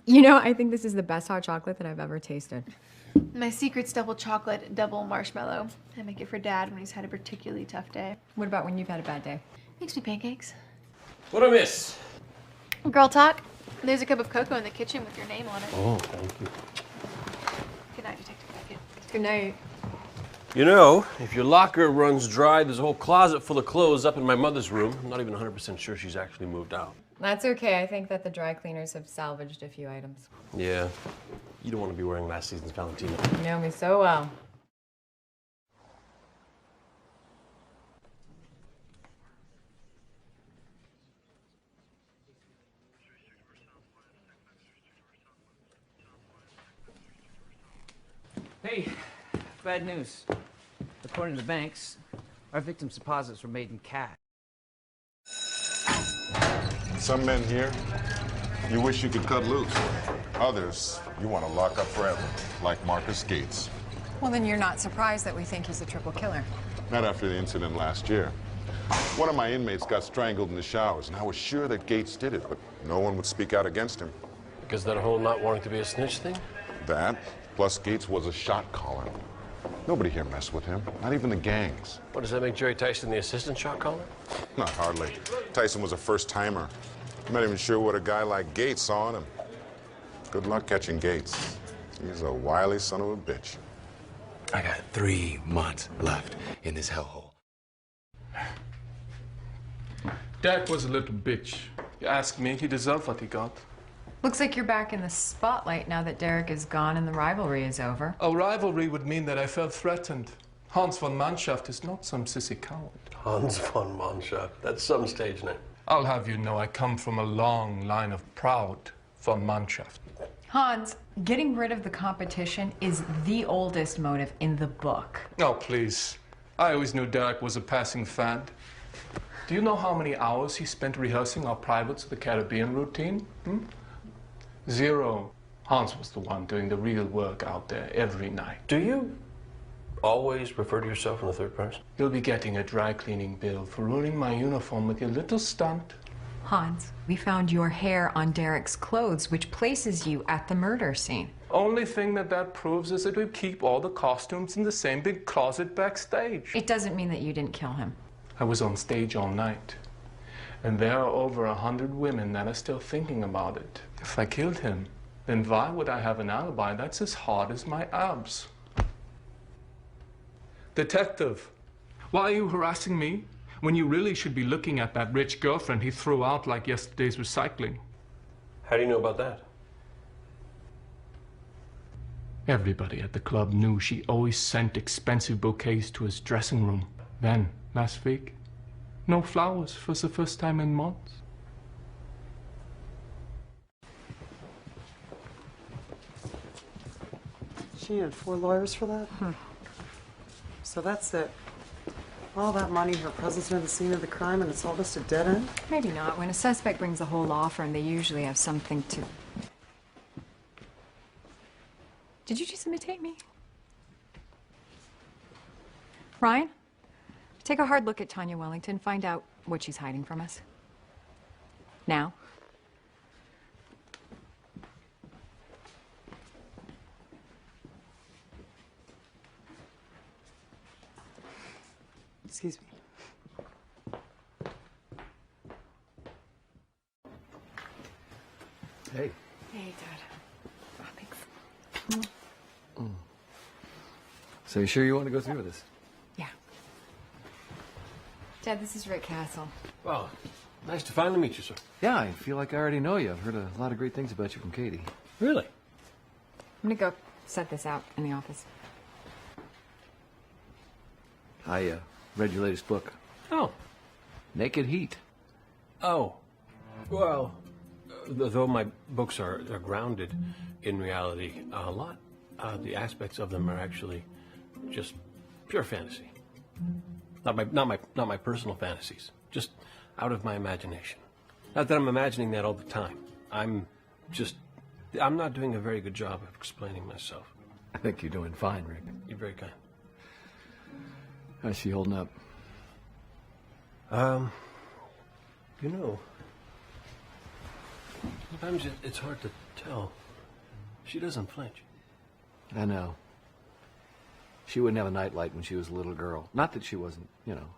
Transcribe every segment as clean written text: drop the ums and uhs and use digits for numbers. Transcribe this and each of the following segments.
You know, I think this is the best hot chocolate that I've ever tasted. My secret's double chocolate, double marshmallow. I make it for Dad when he's had a particularly tough day. What about when you've had a bad day? Makes me pancakes. What'd I miss? Girl talk. There's a cup of cocoa in the kitchen with your name on it. Oh, thank you. Good night, Detective Beckett. Good night. You know, if your locker runs dry, there's a whole closet full of clothes up in my mother's room. I'm not even 100% sure she's actually moved out. That's okay. I think that the dry cleaners have salvaged a few items. Yeah. You don't want to be wearing last season's Valentino. You know me so well. Hey, bad news. According to the banks, our victims' deposits were made in cash. Some men here, you wish you could cut loose. Others, you want to lock up forever, like Marcus Gates. Well, then you're not surprised that we think he's a triple killer. Not after the incident last year. One of my inmates got strangled in the showers, and I was sure that Gates did it, but no one would speak out against him. Because that whole not wanting to be a snitch thing? That, plus Gates was a shot caller. Nobody here messed with him, not even the gangs. What, does that make Jerry Tyson the assistant shot caller? Not hardly. Tyson was a first-timer. I'm not even sure what a guy like Gates saw in him. Good luck catching Gates. He's a wily son of a bitch. I got 3 months left in this hellhole. Derek was a little bitch. You ask me, he deserved what he got. Looks like you're back in the spotlight now that Derek is gone and the rivalry is over. A rivalry would mean that I felt threatened. Hans von Mannschaft is not some sissy coward. Hans von Mannschaft. That's some stage name. I'll have you know I come from a long line of proud von Mannschaft. Hans, getting rid of the competition is the oldest motive in the book. Oh, please. I always knew Derek was a passing fad. Do you know how many hours he spent rehearsing our Pirates of the Caribbean routine? 0. Hans was the one doing the real work out there every night. Do you always refer to yourself in the third person? You'll be getting a dry cleaning bill for ruining my uniform with your little stunt. Hans, we found your hair on Derek's clothes, which places you at the murder scene. Only thing that proves is that we keep all the costumes in the same big closet backstage. It doesn't mean that you didn't kill him. I was on stage all night, and there are over 100 women that are still thinking about it. If I killed him, then why would I have an alibi that's as hard as my abs? Detective, why are you harassing me when you really should be looking at that rich girlfriend he threw out like yesterday's recycling? How do you know about that? Everybody at the club knew she always sent expensive bouquets to his dressing room. Then, last week, no flowers for the first time in months. She needed 4 lawyers for that? So that's it. All that money, her presence near the scene of the crime, and it's all just a dead end? Maybe not. When a suspect brings the whole law firm, they usually have something to... Did you just imitate me? Ryan, take a hard look at Tanya Wellington. Find out what she's hiding from us. Now. Excuse me. Hey. Hey, Dad. Oh, thanks. So you sure you want to go through with this? Yeah. Dad, this is Rick Castle. Well, nice to finally meet you, sir. Yeah, I feel like I already know you. I've heard a lot of great things about you from Katie. Really? I'm gonna go set this out in the office. I read your latest book, Oh. Naked Heat. Oh. Well, though my books are grounded in reality, a lot the aspects of them are actually just pure fantasy. Not my personal fantasies. Just out of my imagination. Not that I'm imagining that all the time. I'm not doing a very good job of explaining myself. I think you're doing fine, Rick. You're very kind. How's she holding up? You know, Sometimes it's hard to tell. She doesn't flinch. I know. She wouldn't have a nightlight when she was a little girl. Not that she wasn't,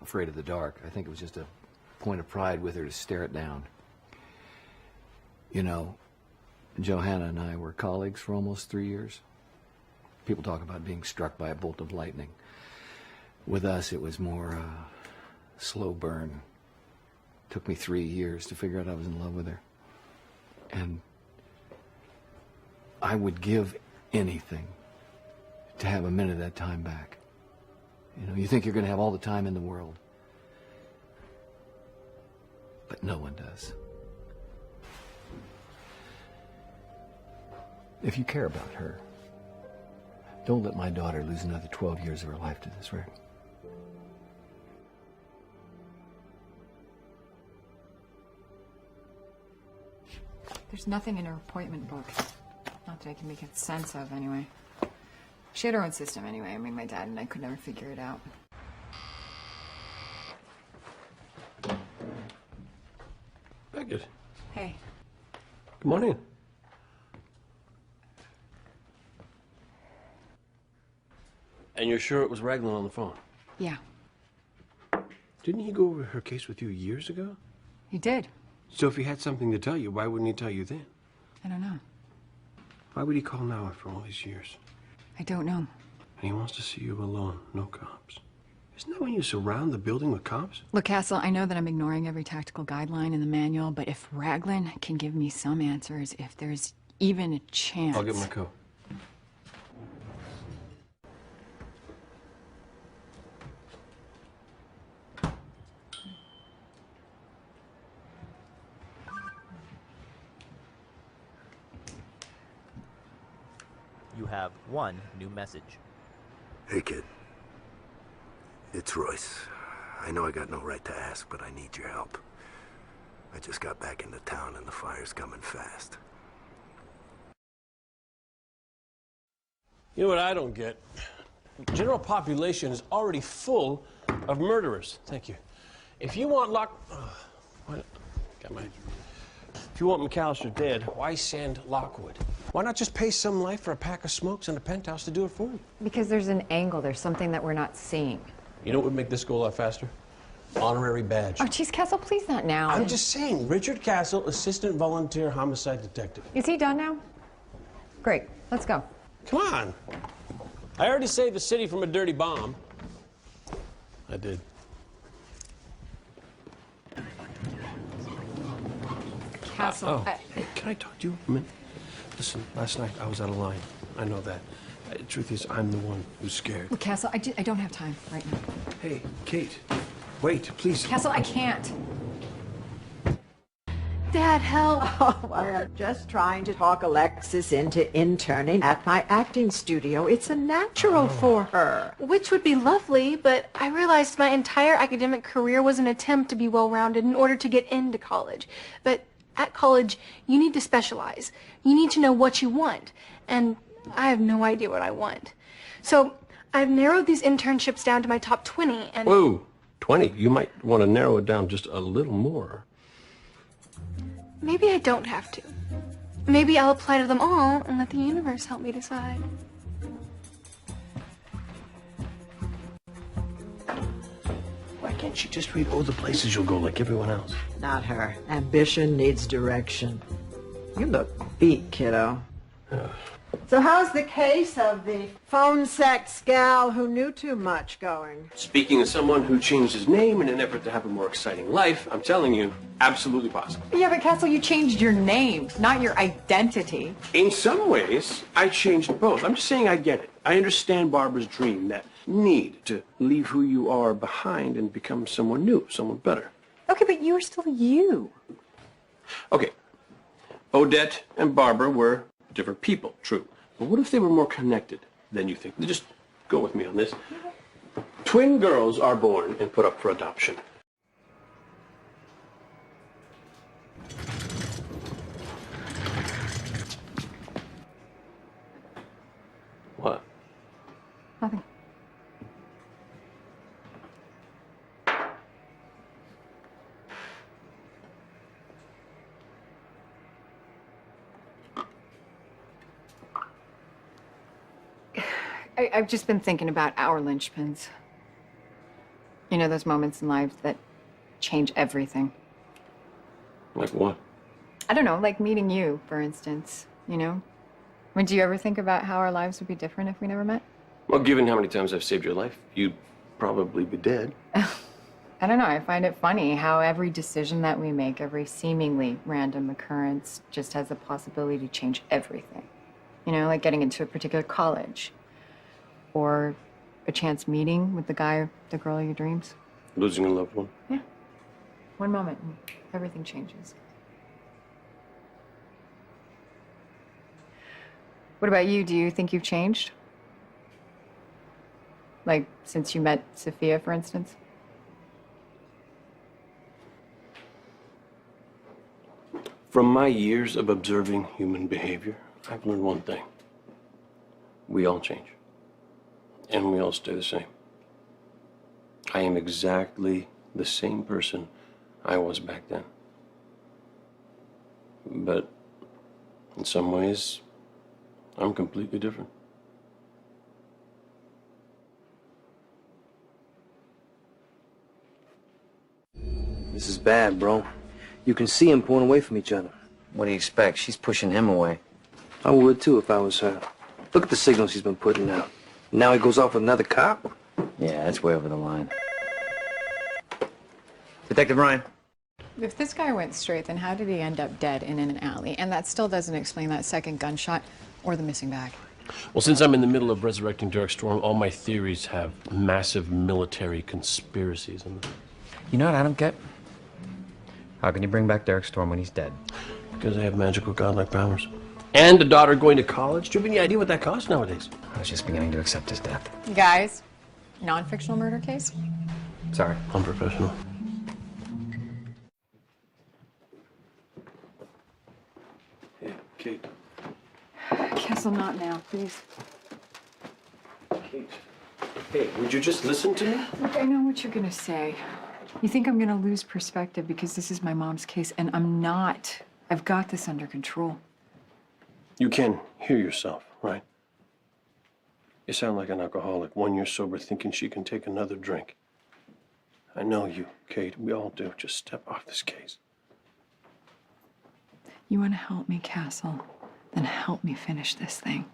afraid of the dark. I think it was just a point of pride with her to stare it down. You know, Johanna and I were colleagues for almost 3 years. People talk about being struck by a bolt of lightning. With us, it was more slow burn. Took me 3 years to figure out I was in love with her. And I would give anything to have a minute of that time back. You think you're going to have all the time in the world. But no one does. If you care about her, don't let my daughter lose another 12 years of her life to this, Rick. There's nothing in her appointment book. Not that I can make sense of, anyway. She had her own system, anyway. I mean, my dad and I could never figure it out. Beckett. Hey. Good morning. And you're sure it was Raglan on the phone? Yeah, Didn't he go over her case with you years ago? he did. So if he had something to tell you, why wouldn't he tell you then? I don't know. Why would he call now after all these years? I don't know. And he wants to see you alone, no cops. Isn't that when you surround the building with cops? Look, Castle, I know that I'm ignoring every tactical guideline in the manual, but if Raglan can give me some answers, if there's even a chance... I'll get my coat. You have one new message. Hey, kid. It's Royce. I know I got no right to ask, but I need your help. I just got back into town and the fire's coming fast. You know what I don't get? The general population is already full of murderers. Thank you. If you want If you want McAllister dead, why send Lockwood? Why not just pay some life for a pack of smokes and a penthouse to do it for you? Because there's an angle. There's something that we're not seeing. You know what would make this go a lot faster? Honorary badge. Oh, geez, Castle, please not now. I'm just saying, Richard Castle, Assistant Volunteer Homicide Detective. Is he done now? Great. Let's go. Come on. I already saved the city from a dirty bomb. I did. Castle. Can I talk to you a minute? Listen, last night I was out of line. I know that. Truth is, I'm the one who's scared. Look, Castle, I don't have time right now. Hey, Kate. Wait, please. Castle, I can't. Dad, help. Oh, I'm just trying to talk Alexis into interning at my acting studio. It's a natural for her. Which would be lovely, but I realized my entire academic career was an attempt to be well-rounded in order to get into college. But at college, you need to specialize. You need to know what you want. And I have no idea what I want. So I've narrowed these internships down to my top 20 and... Whoa, 20. You might want to narrow it down just a little more. Maybe I don't have to. Maybe I'll apply to them all and let the universe help me decide. Why can't she just read all the places you'll go like everyone else? Not her. Ambition needs direction. You look beat, kiddo. So how's the case of the phone sex gal who knew too much going? Speaking as someone who changed his name in an effort to have a more exciting life, I'm telling you, absolutely possible. Yeah, but Castle, you changed your name, not your identity. In some ways, I changed both. I'm just saying I get it. I understand Barbara's dream, that need to leave who you are behind and become someone new, someone better. Okay, but you're still you. Okay, Odette and Barbara were different people, true. But what if they were more connected than you think? Just go with me on this. Twin girls are born and put up for adoption. What? Nothing. I've just been thinking about our linchpins. You know, those moments in life that change everything. Like what? I don't know, like meeting you, for instance, you know? I mean, do you ever think about how our lives would be different if we never met? Well, given how many times I've saved your life, you'd probably be dead. I don't know, I find it funny how every decision that we make, every seemingly random occurrence, just has the possibility to change everything. You know, like getting into a particular college, or a chance meeting with the guy or the girl of your dreams. Losing a loved one. Yeah. One moment, and everything changes. What about you? Do you think you've changed? Like, since you met Sophia, for instance? From my years of observing human behavior, I've learned one thing. We all change. And we all stay the same. I am exactly the same person I was back then. But in some ways, I'm completely different. This is bad, bro. You can see them pulling away from each other. What do you expect? She's pushing him away. I would too if I was her. Look at the signals he's been putting out. Now he goes off with another cop? Yeah, that's way over the line. Detective Ryan. If this guy went straight, then how did he end up dead in an alley? And that still doesn't explain that second gunshot or the missing bag. Well, since I'm in the middle of resurrecting Derek Storm, all my theories have massive military conspiracies in them. You know what I don't get? How can you bring back Derek Storm when he's dead? Because I have magical godlike powers. And a daughter going to college? Do you have any idea what that costs nowadays? I was just beginning to accept his death. Guys, non-fictional murder case? Sorry. Unprofessional. Hey, Kate. Castle, not now, please. Kate. Hey, would you just listen to me? Look, I know what you're gonna say. You think I'm gonna lose perspective because this is my mom's case, and I'm not. I've got this under control. You can hear yourself, right? You sound like an alcoholic, 1 year sober, thinking she can take another drink. I know you, Kate. We all do. Just step off this case. You wanna help me, Castle? Then help me finish this thing.